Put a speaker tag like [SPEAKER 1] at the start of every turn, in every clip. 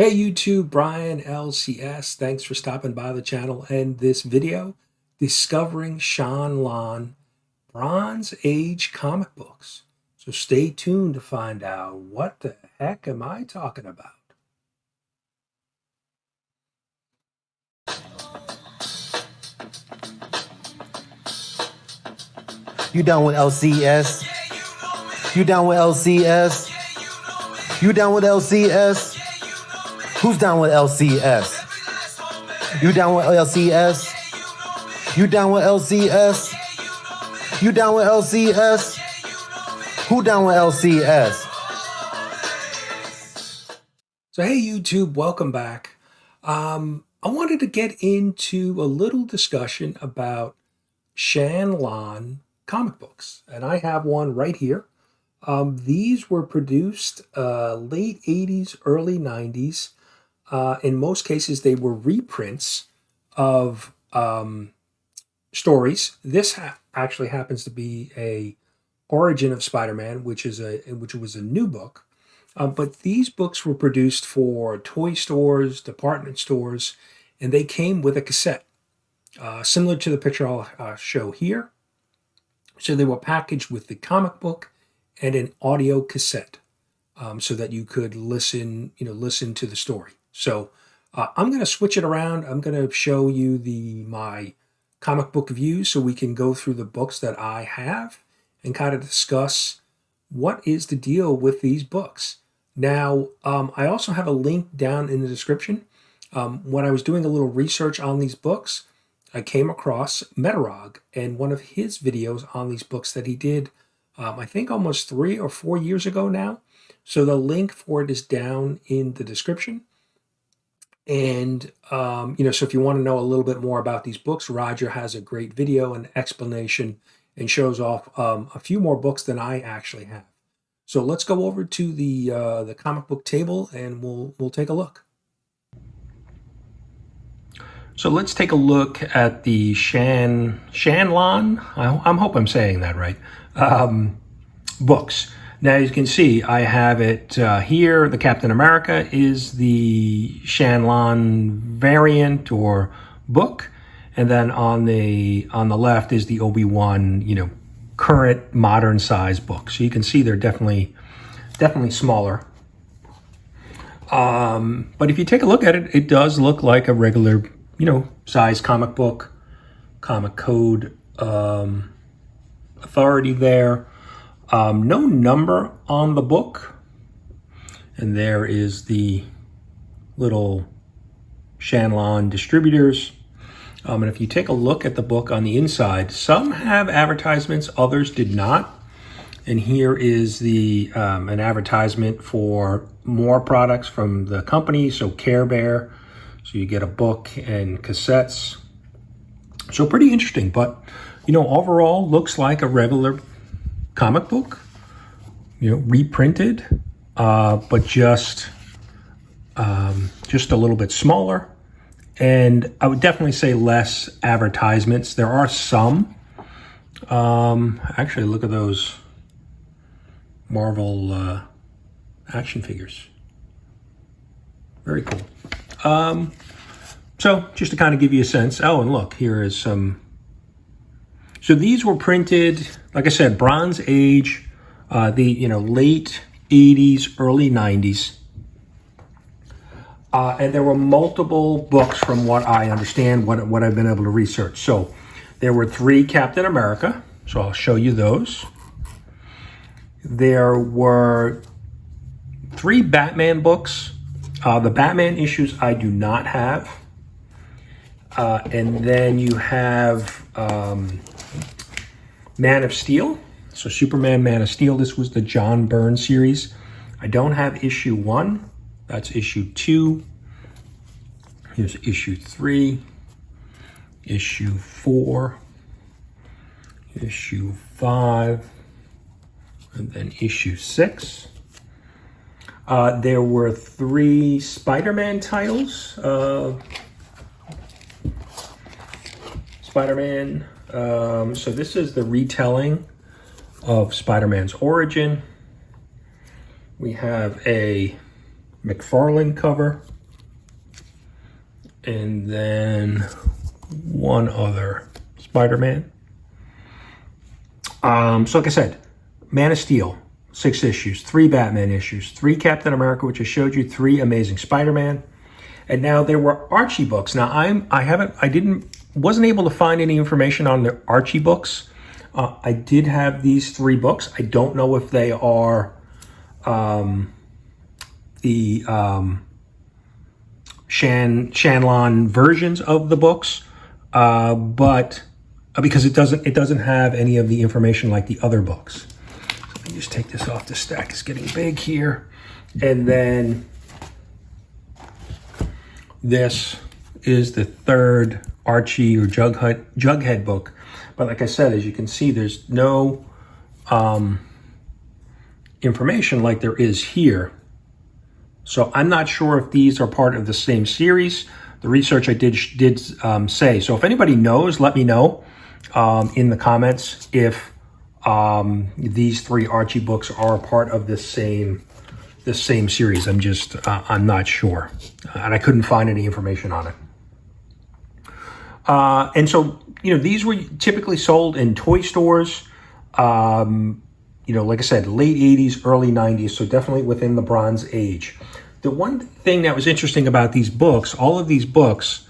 [SPEAKER 1] Hey YouTube, Brian LCS. Thanks for stopping by the channel and this video, discovering Shan-Lon Bronze Age comic books. So stay tuned to find out what the heck am I talking about.
[SPEAKER 2] You down with LCS? You down with LCS? You down with LCS? Who's down with LCS? You down with LCS? You down with LCS? You down with LCS? Who down with LCS?
[SPEAKER 1] So hey YouTube, welcome back. I wanted to get into a little discussion about Shan-Lon comic books, and I have one right here. These were produced late 80s, early 90s. In most cases, they were reprints of stories. This actually happens to be a Origin of Spider-Man, which was a new book. But these books were produced for toy stores, department stores, and they came with a cassette, similar to the picture I'll show here. So they were packaged with the comic book and an audio cassette, so that you could listen to the story. So I'm going to switch it around. I'm going to show you my comic book views so we can go through the books that I have and kind of discuss what is the deal with these books. Now, I also have a link down in the description. When I was doing a little research on these books, I came across Metarog and one of his videos on these books that he did, I think almost 3 or 4 years ago now. So the link for it is down in the description. And, so if you want to know a little bit more about these books, Roger has a great video and explanation and shows off a few more books than I actually have. So let's go over to the comic book table and we'll take a look. So let's take a look at the Shan-Lon, I hope I'm saying that right, books. Now you can see I have it here. The Captain America is the Shan-Lon variant or book, and then on the left is the Obi-Wan, current modern size book. So you can see they're definitely smaller. But if you take a look at it, it does look like a regular size comic book. Comic code authority there. No number on the book. And there is the little Shan-Lon distributors. And if you take a look at the book on the inside, some have advertisements, others did not. And here is an advertisement for more products from the company, so Care Bear. So you get a book and cassettes. So pretty interesting, but overall looks like a regular comic book, reprinted, but just a little bit smaller. And I would definitely say less advertisements. There are some. Actually, look at those Marvel action figures. Very cool. So just to kind of give you a sense. Oh, and look, here is some. So these were printed, like I said, Bronze Age, late 80s, early 90s. And there were multiple books from what I understand, what I've been able to research. So there were 3 Captain America, so I'll show you those. There were 3 Batman books. The Batman issues I do not have. And then you have Man of Steel. So Superman, Man of Steel. This was the John Byrne series. I don't have issue 1. That's issue 2. Here's issue 3. Issue 4. Issue 5. And then issue 6. There were 3 Spider-Man titles. Spider-Man. So this is the retelling of Spider-Man's origin. We have a McFarlane cover, and then one other Spider-Man. So like I said, Man of Steel, 6 issues, 3 Batman issues, 3 Captain America, which I showed you, 3 Amazing Spider-Man, and now there were Archie books. Now wasn't able to find any information on the Archie books. I did have these 3 books. I don't know if they are the Shan-Lon versions of the books, but because it doesn't have any of the information like the other books. So let me just take this off. The stack is getting big here, and then this is the 3rd Archie or Jughead book. But like I said, as you can see, there's no information like there is here. So I'm not sure if these are part of the same series. The research I did say. So if anybody knows, let me know in the comments if these 3 Archie books are part of the same series. I'm not sure, and I couldn't find any information on it. And so, these were typically sold in toy stores. Like I said, late 80s, early 90s, so definitely within the Bronze Age. The one thing that was interesting about these books, all of these books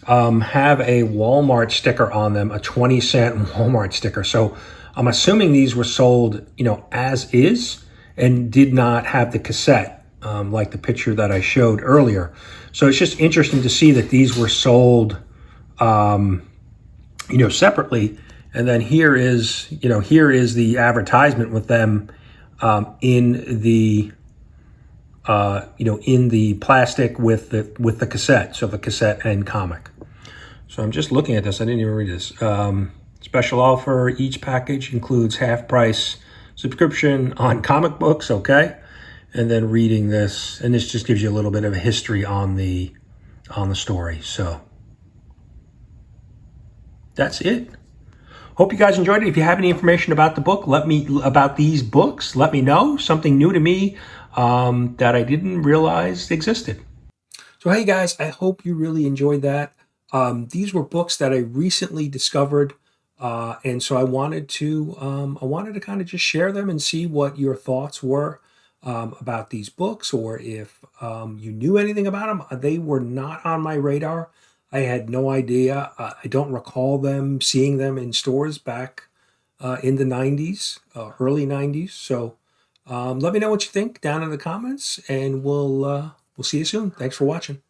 [SPEAKER 1] have a Walmart sticker on them, a 20-cent Walmart sticker. So I'm assuming these were sold, as is, and did not have the cassette, like the picture that I showed earlier. So it's just interesting to see that these were sold, separately. And then here is the advertisement with them in the plastic with the cassette, so the cassette and comic. So I'm just looking at this. I didn't even read this. Special offer: each package includes half-price subscription on comic books. Okay, and then reading this, and this just gives you a little bit of a history on the story. So that's it. Hope you guys enjoyed it. If you have any information about the book, about these books, let me know. Something new to me that I didn't realize existed. So hey guys, I hope you really enjoyed that. These were books that I recently discovered, and so I wanted to kind of just share them and see what your thoughts were about these books, or if you knew anything about them. They were not on my radar. I had no idea. I don't recall seeing them in stores back in the 90s, early 90s. So let me know what you think down in the comments, and we'll see you soon. Thanks for watching.